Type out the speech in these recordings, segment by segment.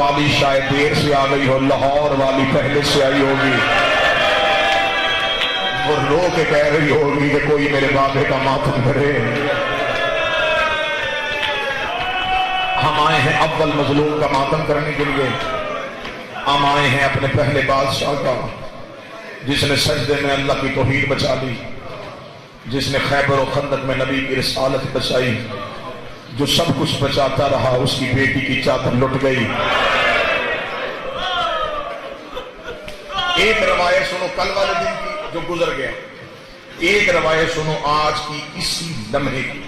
वाली शायद देर से आ गई हो, लाहौर वाली पहले से आई होगी। वो रो के कह रही होगी कि कोई मेरे बाबे का मातम करे। हम आए हैं अव्वल मजलूम का मातम करने के लिए। हम आए हैं अपने पहले बादशाह का, जिसने सजदे में अल्लाह की तौहीद बचा ली, जिसने खैबर और खंदक में नबी की रिसालत बचाई, जो सब कुछ बचाता रहा, उसकी बेटी की चादर लुट गई। एक रवायत सुनो कल वाले दिन की जो गुजर गया, एक रवायत सुनो आज की इसी लम्हे की।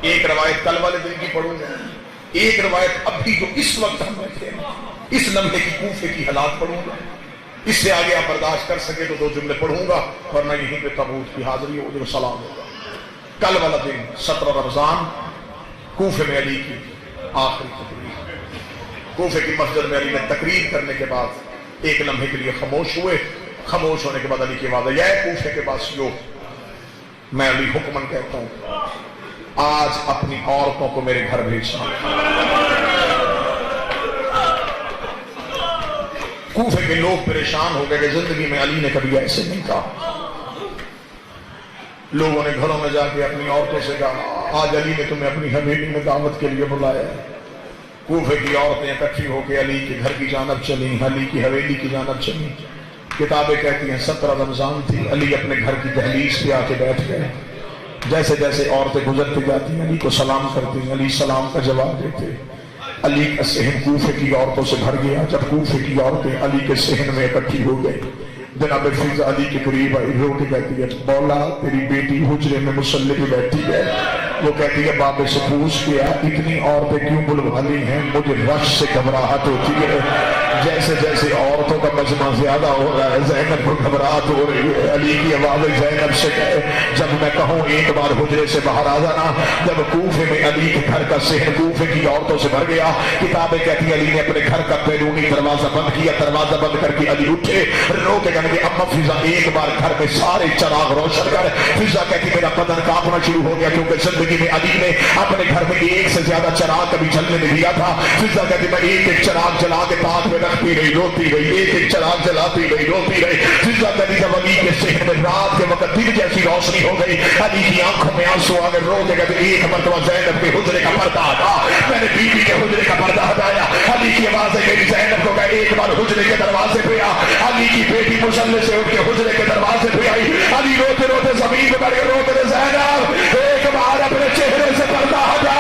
एक रवायत कल वाले दिन की पढ़ूंगा, एक रवायत अभी जो इस वक्त हम बैठे हैं इस लम्हे की कूफे की हालात पढ़ूंगा। इससे आगे आप बर्दाश्त कर सके तो 2 जुमले पढ़ूंगा, वरना यहीं पे तबूत की हाजिरी होगी, सलाम होगा। कल वाला दिन 17 रमजान, कूफे में अली की आखिरी तकरीर। कूफे की मस्जिद में अली ने तकरीर करने के बाद एक लम्हे के लिए खामोश हुए। खामोश होने के बाद अली की आवाज आई, है कूफे के बासियों, मैं अली हुक्मन कहता हूं, आज अपनी औरतों को मेरे घर भेजना। कूफे के लोग परेशान हो गए कि जिंदगी में अली ने कभी ऐसे नहीं कहा। लोगों ने घरों में जाके अपनी औरतों से कहा, आज अली ने तुम्हें अपनी हवेली में दावत के लिए बुलाया है। कूफे की औरतें इकट्ठी होकर अली के घर की जानब चली, अली की हवेली की जानब चली। किताबें कहती हैं 17 रमजान थी, अली अपने घर की दहलीज पे आके बैठ गए। जैसे जैसे औरतें गुजरती जाती अली को सलाम करती, अली सलाम का जवाब देते। अली का सहन कूफे की औरतों से भर गया। जब कूफे की औरतें अली के सहन में इकट्ठी हो गई, जनाब फिजा अली के करीब आई, रो के कहती है, मौला तेरी बेटी हुजरे में मुसल्ले पे बैठी है। वो कहती है, बाबे से पूछ गया इतनी औरतें क्यों बुलवा ली हैं, मुझे रश से घबराहट होती है। जैसे जैसे औरतों का मजमा ज्यादा हो रहा है, ज़ैनब को घबराहट हो रही है। अली की आवाज़ ज़ैनब से कहे, जब मैं कहूँ एक बार हुजरे से बाहर आ जाना। जब कूफे में अली के घर का सहन कूफे की औरतों से भर गया, किताबें कहती है अली ने अपने घर का बैरूनी दरवाजा बंद किया। दरवाजा बंद करके अली उठे, रो के कहने, अम्मा फिजा एक बार घर में सारे चराग रोशन कर। फिजा कहती मेरा बदन कांपना शुरू हो गया, क्योंकि जिंदगी में अली ने अपने घर में एक से ज्यादा चराग कभी जलने नहीं दिया था। फिजा कहती मैं एक एक चराग जला के ताक में रखती रही, रोती रही, एक एक चराग जलाती रही, रोती रही। फिजा कहती जब अली के सहन में रात के वक्त दिन जैसी रोशनी हो गई, अली की आंखों में आंसू आ गए। रो के कहते एक मरतबा ज़ैनब के हुजरे का पर्दा हटा, मैंने बीवी के हुजरे का पर्दा हटाया। अली की आवाज है मेरी ज़ैनब को कहे एक बार हुजरे के दरवाजे पे आ। अली की बेटी मुसल्ले से उठ के हुजरे के दरवाजे पे आई। अली रोते रोते जमीन पे बैठ के रोते थे, ज़ैनब एक बार अपने चेहरे से पर्दा हटा।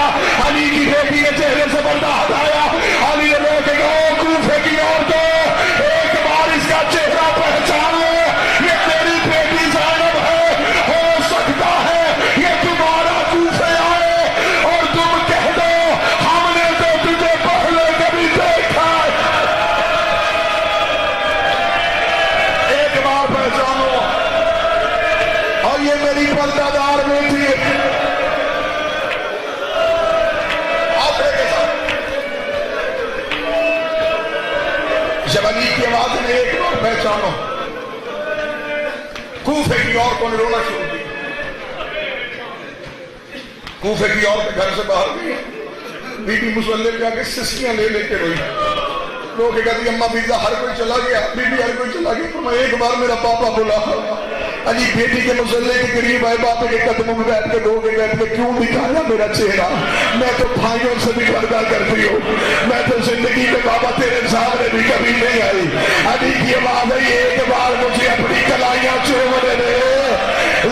अली की बेटी ने चेहरे से पर्दा हटाया। अली ने रो के कहा, कूफे की औरतों एक बार इसका चेहरा पहचानो, ये तेरी बेटी ज़ैनब है। हो सकता है ये तुम्हारा कूफे आए और तुम कह दो हमने तो तुझे पहले कभी देखा। एक बार पहचानो, और ये मेरी पर्दादार बेटी है। जब अली की आवाज ने एक बार पहचानो, कूफे की औरतों ने रोना शुरू किया। कूफे की औरतें घर से बाहर गई, बीबी मुसल्ले पे आके सिस्कियां ले लेके रोई। रो के कहती अम्मा बीजा हर कोई चला गया, बीबी हर कोई चला गया, मैं एक बार मेरा पापा बुला। अली बेटी के मुसल्ले के करीब आए, बापे के कदमों में बैठ के रो के कहते के क्यों दिखाया मेरा चेहरा, मैं तो भाइयों से भी पर्दा करती हूँ, मैं तो जिंदगी में बाबा तेरे सामने भी कभी नहीं आई। अली की आवाज है एक बार मुझे अपनी कलाइयां चूमने दे।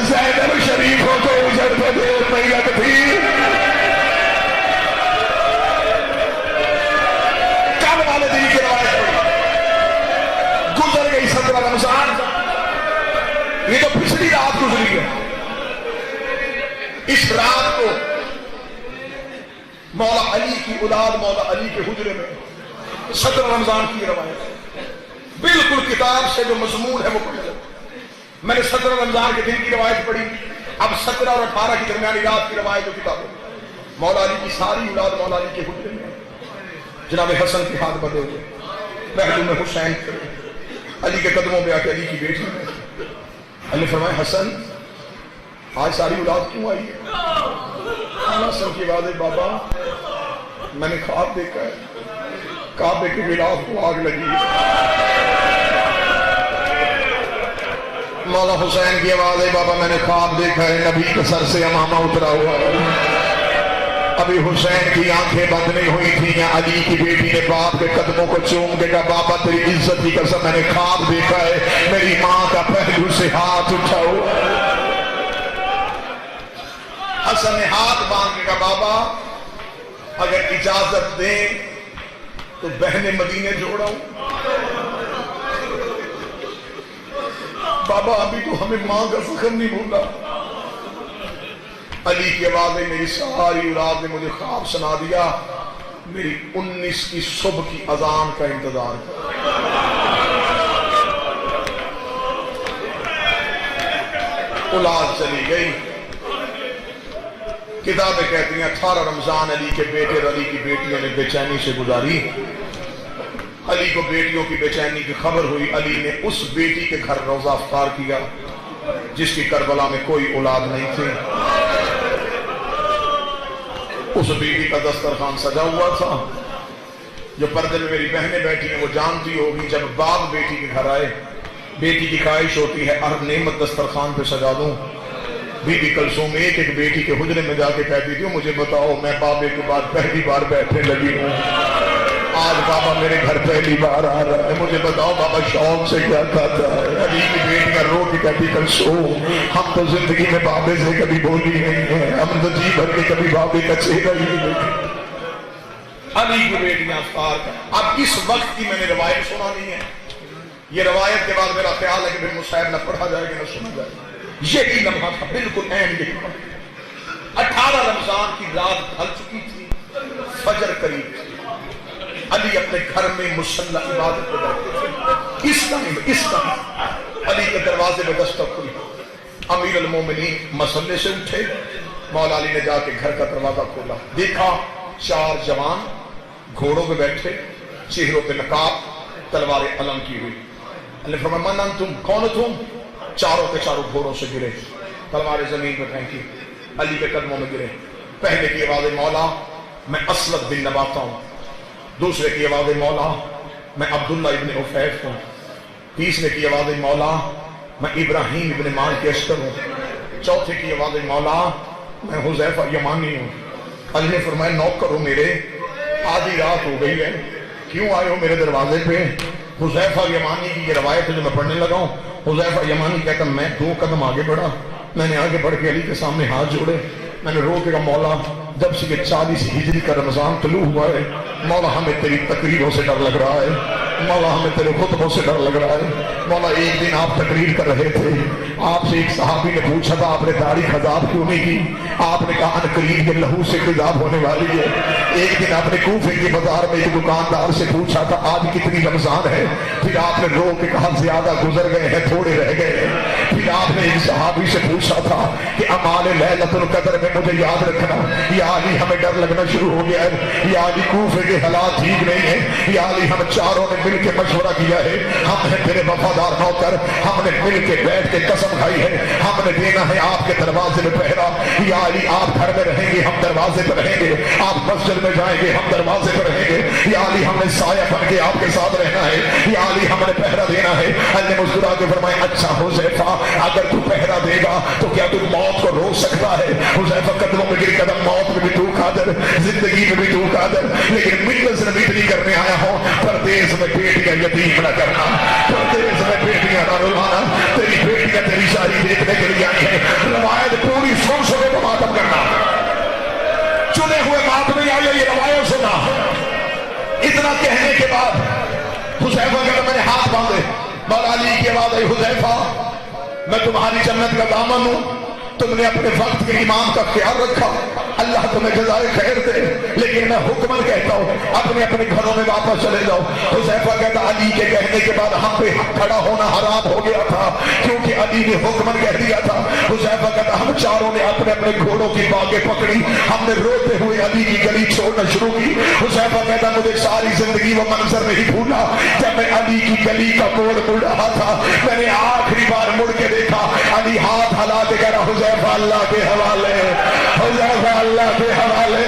ज़ैनब शरीफों को उजड़ते देर नहीं लगती। कल वाले दिन की रवायत गुजर गई 17 रमजान, ये तो पिछली रात गुजरी है। इस रात को मौला अली की औलाद मौला अली के हुजरे में 17 रमजान की रवायत बिल्कुल किताब से जो मजमून है वो पढ़। मैंने 17 रमजान के दिन की रवायत पढ़ी, अब 17 और 18 की दरमियानी रात की रवायत जो किताब मौला अली की सारी औलाद मौला अली के हुजरे में। जनाब हसन के हाथ बंधे हुए, पहलू में हुसैन अली के कदमों में आके अली की बेटी में अली फरमाए, हसन आज सारी औलाद क्यों आई है? हसन की बात है, बाबा میں نے خواب دیکھا ہے کعبے کے غلاف کو آگ لگی. مولا حسین کی آواز ہے بابا میں نے خواب دیکھا ہے نبی کے سر سے امامہ اترا ہوا ہے. ابھی حسین کی آنکھیں بند نہیں ہوئی تھی یا علی کی بیٹی نے باپ کے قدموں کو چوم کے کہا بابا تیری عزت کی قسم میں نے خواب دیکھا ہے میری ماں کا پہلو سے ہاتھ اٹھا ہوا. حسن نے ہاتھ باندھ کے کہا بابا اگر اجازت دیں تو بہن مدینے جوڑاؤں. بابا ابھی تو ہمیں ماں کا زخم نہیں بھولا. علی کی آواز ہے میری ساری اولاد نے مجھے خواب سنا دیا میری 19 کی صبح کی اذان کا انتظار کر. اولاد چلی گئی. کتابیں کہتی ہیں 18 رمضان علی کے بیٹے اور علی کی بیٹیوں نے بے چینی سے گزاری. علی کو بیٹیوں کی بے چینی کی خبر ہوئی. علی نے اس بیٹی کے گھر روزہ افطار کیا جس کی کربلا میں کوئی اولاد نہیں تھی. اس بیٹی کا دسترخوان سجا ہوا تھا. جو پردے میں میری بہنیں بیٹھی ہیں وہ جانتی ہوگی جب باپ بیٹی کے گھر آئے بیٹی کی خواہش ہوتی ہے ہر نعمت دسترخوان پہ سجا دوں. بی بی کلثوم ایک ایک بیٹی کے حجرے میں جا کے کہتی تھی مجھے بتاؤ میں بابے کے بعد پہلی بار بیٹھنے لگی ہوں. آج بابا میرے گھر پہلی بار آ رہا ہے مجھے بتاؤ بابا شوق سے کیا کہتا ہے. علی کی بیٹیاں رو کے کہتی کلثوم ہم تو زندگی میں بابے سے کبھی بولی نہیں ہے ہم تو جی بھر کے کبھی بابے کا چہرہ ہی نہیں دیکھا. علی کی بیٹیاں افطار کا. اب اس وقت کی میں نے روایت سنانی ہے. یہ روایت کے بعد میرا خیال ہے کہ پھر مصحف نہ پڑھا جائے گا نہ سنا جائے گا. یہی لمحہ تھا بالکل عین یہی. 18 رمضان کی رات ڈھل چکی تھی فجر قریب تھی. علی اپنے گھر میں مصلی عبادت کو بیٹھے تھے. اس ٹائم علی کے دروازے میں دستک ہوئی. امیر المومنین مصلی سے اٹھے. مولا علی نے جا کے گھر کا دروازہ کھولا. دیکھا 4 جوان گھوڑوں پہ بیٹھے چہروں پہ نقاب تلواریں علم کی ہوئی. اللہ فرمایا من انتم کون تم؟ چاروں کے چاروں گھوڑوں سے گرے تلواریں زمین پہ پھینکی. علی کے قدموں میں گرے. پہلے کی آواز مولا میں اسود بن نباتہ ہوں. دوسرے کی آواز مولا میں عبداللہ ابن عفیف ہوں. تیسرے کی آواز مولا میں ابراہیم ابن مان کے اشتر ہوں. چوتھے کی آواز مولا میں حذیفہ یمانی ہوں. علی نے فرمایا نوکر ہو میرے آدھی رات ہو گئی ہے کیوں آئے ہو میرے دروازے پہ؟ حذیفہ یمانی کی یہ روایت ہے جو میں پڑھنے لگا ہوں. حذیفہ یمانی کہتا میں 2 قدم آگے بڑھا. میں نے آگے بڑھ کے علی کے سامنے ہاتھ جوڑے. میں نے رو کے کہا مولا جب سے یہ 40 ہجری کا رمضان طلوع ہوا ہے مولا ہمیں تیری تقریروں سے ڈر لگ رہا ہے. مولا ہمیں تیرے خطبوں سے ڈر لگ رہا ہے. مولا ایک دن آپ تقریر کر رہے تھے آپ سے ایک صحابی نے پوچھا تھا آپ نے داڑھی خضاب کیوں نہیں کی؟ آپ نے کہا ان قریب یہ لہو سے خضاب ہونے والی ہے. ایک دن آپ نے کوفے کے بازار میں ایک دکاندار سے پوچھا تھا آج کتنی رمضان ہے؟ پھر آپ نے رو کے کہا زیادہ گزر گئے ہیں تھوڑے رہ گئے ہیں. پھر آپ نے ایک صحابی سے پوچھا تھا کہ اعمال لیلۃ القدر میں مجھے یاد رکھنا. یا علی ہمیں ڈر لگنا شروع ہو گیا ہے. یا علی کوفے کے حالات ٹھیک نہیں ہیں. یا علی ہم چاروں نے مل کے مشورہ کیا ہے ہم ہیں تیرے وفادار نوکر. ہم نے مل کے بیٹھ کے قسم کھائی ہے ہم نے دینا ہے آپ کے دروازے میں پہرا. یا علی آپ گھر میں رہیں گے ہم دروازے پر رہیں گے. آپ مسجد میں جائیں گے ہم دروازے پر رہیں گے. یا علی ہم نے سایہ بن کے آپ کے ساتھ رہنا ہے. یا علی ہم نے پہرا دینا ہے. علی نے مسکرا کے فرمایا اچھا حذیفہ اگر تو پہرا دے گا تو کیا تو موت کو روک سکتا ہے؟ حذیفہ قدموں میں گر قدم موت میں بھی تو قادر زندگی میں بھی تو قادر. لیکن ملت سے نبی کرنے آیا ہوں پردیس میں بیٹیاں یتیم نہ کرنا. پردیس میں بیٹیاں نہ رلانا. تیری بیٹیاں تیری شادی دیکھنے کے لیے آئی ہیں. روایت پوری سن سنے کو ماتم کرنا. چنے ہوئے ماتم نہیں آئے یہ روایت سنا. اتنا کہنے کے بعد حذیفہ کہا میں نے ہاتھ باندھے. مولا علی کی آواز آئی حذیفہ میں تمہاری جنت کا دامن ہوں. تم نے اپنے وقت کے امام کا خیال رکھا اللہ تمہیں جزائے خیر دے. لیکن میں حکمن کہتا ہوں اپنے اپنے گھروں میں واپس چلے جاؤ. حذیفہ کہتا علی کے کہنے کے بعد ہم پہ کھڑا ہونا حرام ہو گیا تھا کیونکہ علی نے حکمن کہہ دیا تھا. حذیفہ کہتا ہم چاروں نے اپنے اپنے گھوڑوں کی باگیں پکڑی. ہم نے روتے ہوئے علی کی گلی چھوڑ रोना शुरू की। हुज़ैफा कहता मुझे सारी जिंदगी वो मंजर नहीं भूला जब मैं अली की गली का मोड़ मुड़ रहा था, मैंने आखिरी बार मुड़ के देखा, अली हाथ हिला के कह रहा हुज़ैफा अल्लाह के हवाले, हुज़ैफा अल्लाह के हवाले।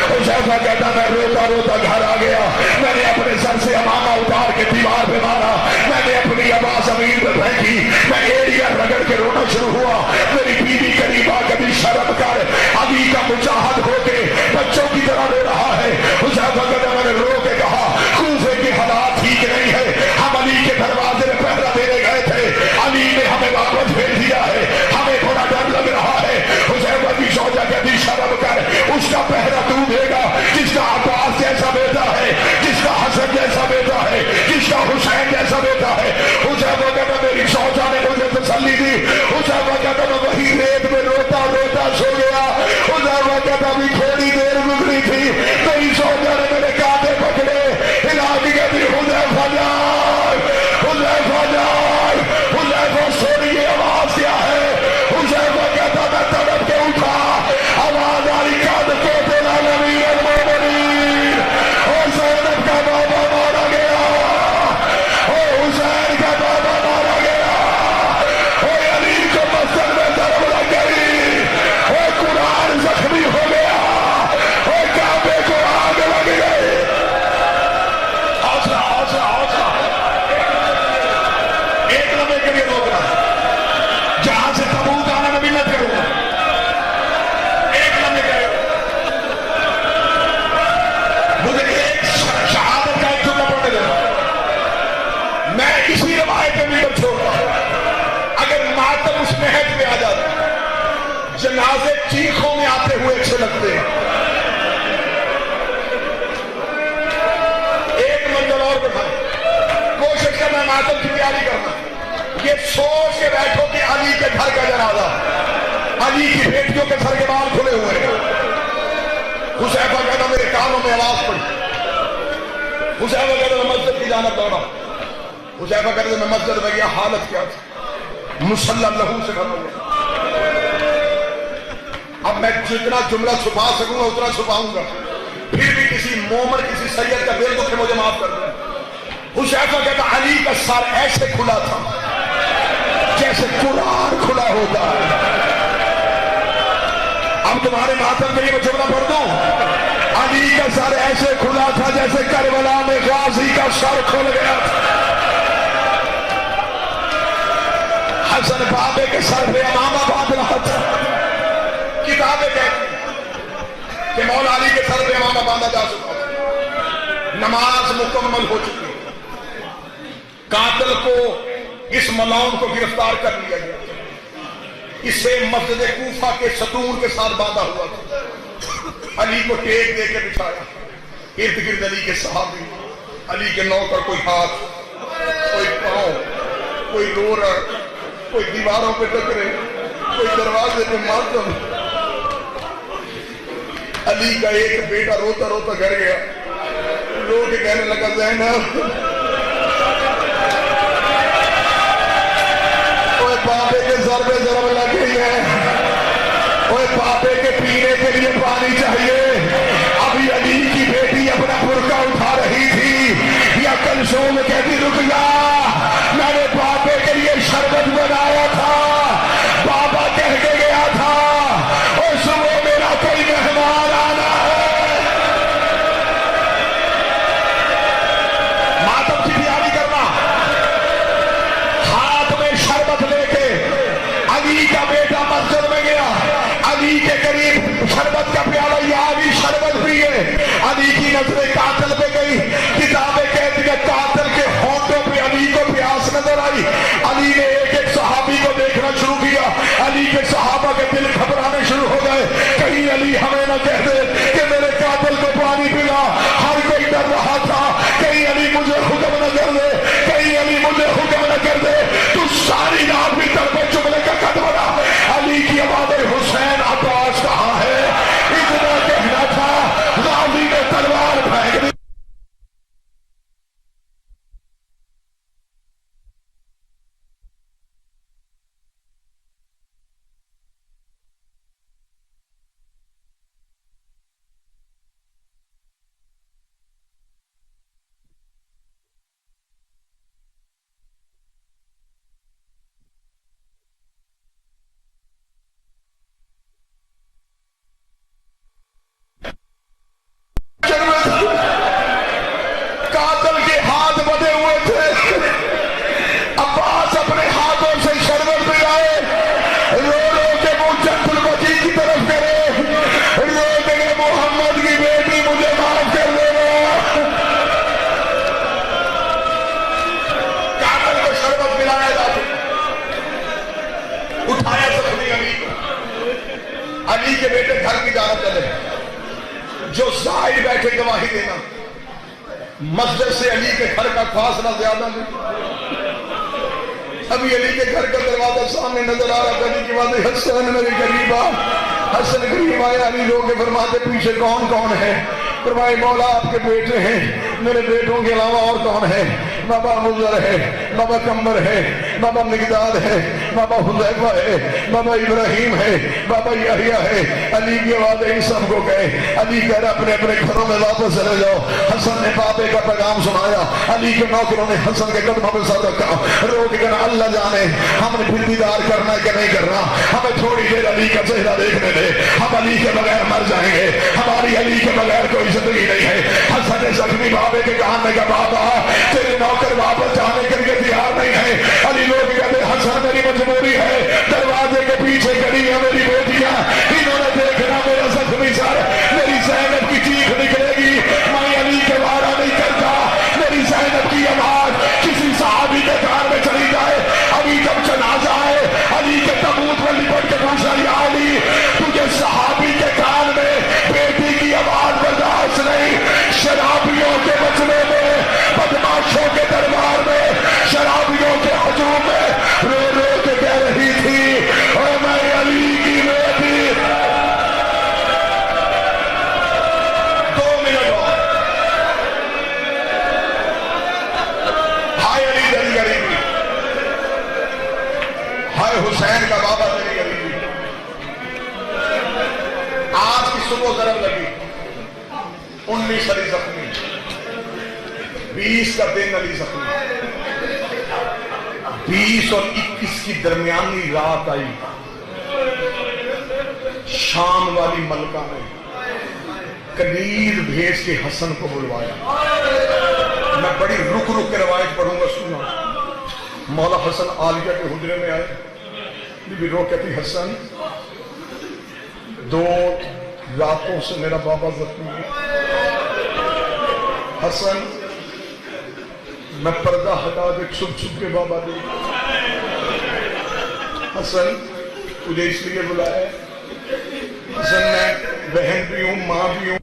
हुज़ैफा कहता मैं रोता रोता घर आ गया, मैंने अपने सर से अमामा उतार के दीवार पे मारा, मैंने अपनी आवाज जमीन पे फेंकी, मैं एड़िया रगड़ के रोना शुरू हुआ। मेरी बीवी करीबा कभी शर्म कर अली का मुजाहिद होके बच्चों की तरह रो रहा है। हुज़ैफा कहता मैंने रो के कहा कूफे के हालात ठीक नहीं है, हम अली के दरवाजे में पहरा देने गए थे, अली ने हमें वापस भेज दिया है, हमें थोड़ा डर लग रहा है। हुज़ैफा की शौजा कहती शर्म कर, उसका पहरा तू देगा जिसका अब्बास जैसा बेटा है, जिसका हसन जैसा बेटा है, जिसका हुसैन जैसा बेटा है। हुज़ैफा कहता मेरी शौजा ने मुझे तसल्ली दी। हुज़ैफा कहता मैं वही रेत में रोता रोता सो गया। हुज़ैफा कहता भी थोड़ी देर गुजरी थी, मेरी शौजा ने मेरे कांधे पकड़े, हिला के कहती हुज़ैफा जान, हुज़ैफा जान, हुज़ैफा सोनिए आवाज क्या है। हुज़ैफा कहता मैं तड़प के उठा, आवाज आई कद को तेरा नबी अल-मोमिनीन, हुसैन का बाबा मारा गया, ओ हुसैन का बाबा मारा गया, ओ अली को मस्जिद में ज़रब लग गई, ओ कुरान जख्मी हो गया, ओ काबे को आग लग गई। हौसला हौसला हौसला, एक लम्हे के लिए रोक रहा, जहां से तबूक आना मैं मिन्नत करूंगा, एक लम्हे के लिए मुझे एक शहादत का एक जुमला पढ़ने देना। मैं इसी रवायत में मिनट छोड़ रहा हूं। अगर मातम उस महज में आ जाता, जनाजे चीखों में आते हुए अच्छे लगते हैं। एक मंजिल और बढ़ाए, कोशिश करना मातम की तैयारी करना, ये सोच के बैठो कि अली के घर का जनाजा, अली की बेटियों के सर के बाल खुले हुए हैं। हुज़ैफा कहता मेरे कानों में आवाज पड़ी। हुज़ैफा कहता मैं मस्जिद की जाना दौड़ा। हुज़ैफा कहते मैं मस्जिद में गया, हालत क्या थी, मुसल्ला लहू से भरा हुआ। अब मैं जितना जुमला छुपा सकूंगा उतना छुपाऊंगा, फिर भी किसी मोमन किसी सैयद का दिल दुख मुझे माफ कर दे। हुज़ैफा कहता अली का सर ऐसे खुला था जैसे कुरान खुला होता है। अब तुम्हारे मातम के लिए मैं जुमला पढ़ दूं, अली का सर ऐसे खुला था जैसे करबला में गाजी का सर खुल गया था। हसन बाबे के सर पे अमामा बांध रहा था। किताबें कहती हैं कि मौला अली के सर पे अमामा बांधा जा चुका था, नमाज मुकम्मल हो चुकी, कातिल को इस मलाउन को गिरफ्तार कर लिया गया, इसे मस्जिद कूफा के सतून के साथ बांधा हुआ था। अली को टेक दे के बिछाया, इर्द गिर्द अली के सहाबी, अली के नौकर, कोई हाथ, कोई पांव, कोई रो रहा, कोई दीवारों पे टकरे, कोई दरवाजे पे मातम। अली का एक बेटा रोता रोता घर गया, रो के कहने लगा ज़ैनब बाबे के सर पे ज़रब लग गई है, ओए बाबे के पीने के लिए पानी चाहिए। अभी अली की बेटी अपना बुर्का उठा रही थी, या कलशों में कहती रुक जा, मैंने बाबे के लिए शरबत बनाया था, बाबा कह के गया था और सुबह मेरा कोई मेहमान आना है। मातम की तैयारी करना, हाथ में शरबत लेके अली का बेटा मस्जिद में गया, अली के करीब शरबत का प्याला, या अली शरबत पिए। अली की नजरें कातिल पे गई, किताबें कहती है कातिल के होंठों पे अली को प्यास नजर आई। अली ने एक एक सहाबी को देखना शुरू किया, अली के सहाबा के दिल घबराने शुरू हो गए, कहीं अली हमें न कह दे कि मेरे कातिल को पानी पिला। हर कोई डर रहा था, कहीं अली मुझे हुक्म न कर दे, कहीं अली मुझे हुक्म न कर दे। तू सारी रात भी तरफ जुमले का कद बना, अली की आवाज़ हुसैन अब्बास कहाँ है, इतना कहना था, गाजी ने तलवार फेंक दी। जो साइड बैठे गवाही देना, मस्जिद से अली के घर का फासला ज्यादा नहीं। अभी अली के घर का दरवाजा सामने नजर आ रहा था, अली की बात, हसन मेरे करीब आ, हसन करीब आया। अली लोग फरमाते पीछे कौन कौन है? फरमाए मौला आपके बेटे हैं, मेरे बेटों के अलावा और कौन है? बाबा मुजर है, बाबा कम्बर है, बाबा मिकदाद है, बाबा हुदैफा है, बाबा इब्राहिम है, बाबा यहिया है। अली की आवाज इन सबको कहे। अली कह रहा अपने अपने घरों में वापस चले जाओ। हसन ने बाबे का पैगाम सुनाया। अली के नौकरों ने हसन के कदमों में सर रखा। रोक कर अल्लाह जाने हमने फिर दीदार करना है कि नहीं करना, हमें थोड़ी देर अली का चेहरा देखने दे। हम अली के बगैर मर जाएंगे, हमारी अली के बगैर कोई जिंदगी नहीं है। हसन ने जख्मी बाबे के कान में कहा बाबा तेरे नौकर वापस जाने के लिए तैयार नहीं है। अली लोग कहते हसन मेरी मजबूरी है, दरवाजे के पीछे खड़ी है मेरी बेटियां, इन्होंने देखना मेरा जख्मी सर, मेरी ज़ैनब की चीख निकलेगी, मैं अली के वारा नहीं करता। मेरी ज़ैनब की आवाज किसी सहाबी के कान में चली जाए। अभी जब जनाजा है अली के तबूत में लिपट के पूछा या अली तुझे सहाबी के कान में बेटी की आवाज बर्दाश्त नहीं? शराबियों के बचने में, बदमाशों के दरबार में, शराबियों के हजूम में रो रो के कह रही थी और मैं अली की बेटी। 2 मिनट और। हाय अली तेरी गरीबी, हाय हुसैन का बाबा तेरी गरीबी। आज की सुबह जरब लगी, 19 अली जख्मी, 20 का दिन अली जख्मी, 20 और 21 की दरमियानी रात आई। शाम वाली मलका ने कनीर भेज के हसन को बुलवाया। मैं बड़ी रुक रुक के रवायत पढ़ूंगा, सुना। मौला हसन आलिया के हुजरे में आए, बीबी रो कहती हसन 2 रातों से मेरा बाबा जख्मी है। हसन मैं पर्दा हटा के छुप छुप के बाबा दे। हसन तुझे इसलिए बुलाया, हसन मैं बहन भी हूं, मां भी हूं।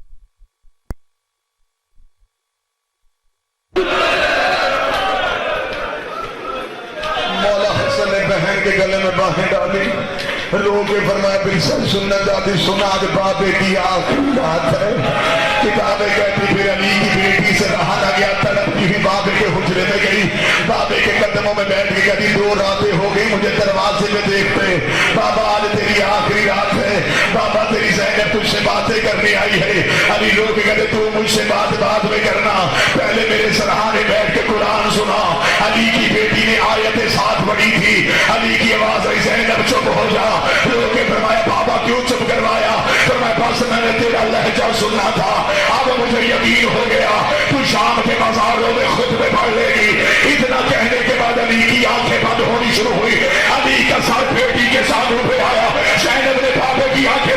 मौला हसन ने बहन के गले में बाहें डाली, लोग फरमाया बिल्कुल सुनना दादी सुना दे बाबे की आखिरी रात है। किताबें कहती फिर अली की बेटी से रहा ना गया, तड़पती हुई बाबे के हुजरे में गई, बाबे के कदमों में बैठ के कहती 2 रातें हो गई मुझे दरवाजे में देखते, बाबा आज तेरी आखिरी रात है, बाबा तेरी ज़ैनब तुझसे बातें करने आई है। अली लोग कहते तू मुझसे बात में करना, पहले मेरे सरहाने बैठ के कुरान सुना। अली की बेटी ने आयतें साथ पढ़ी थी, अली की आवाज आई ज़ैनब चुप हो जा। लोगों ने फरमाया बाबा क्यों चुप करवाया? फरमाया बस मैंने तेरा लहजा सुनना था, अब मुझे यकीन हो गया तू शाम के बाजारों में खुतबे पढ़ लेगी। इतना कहने के बाद अली की आंखें बंद होनी शुरू हुई, अली का सर बेटी के साथ उठे आया, ज़ैनब ने बाबे की आंखें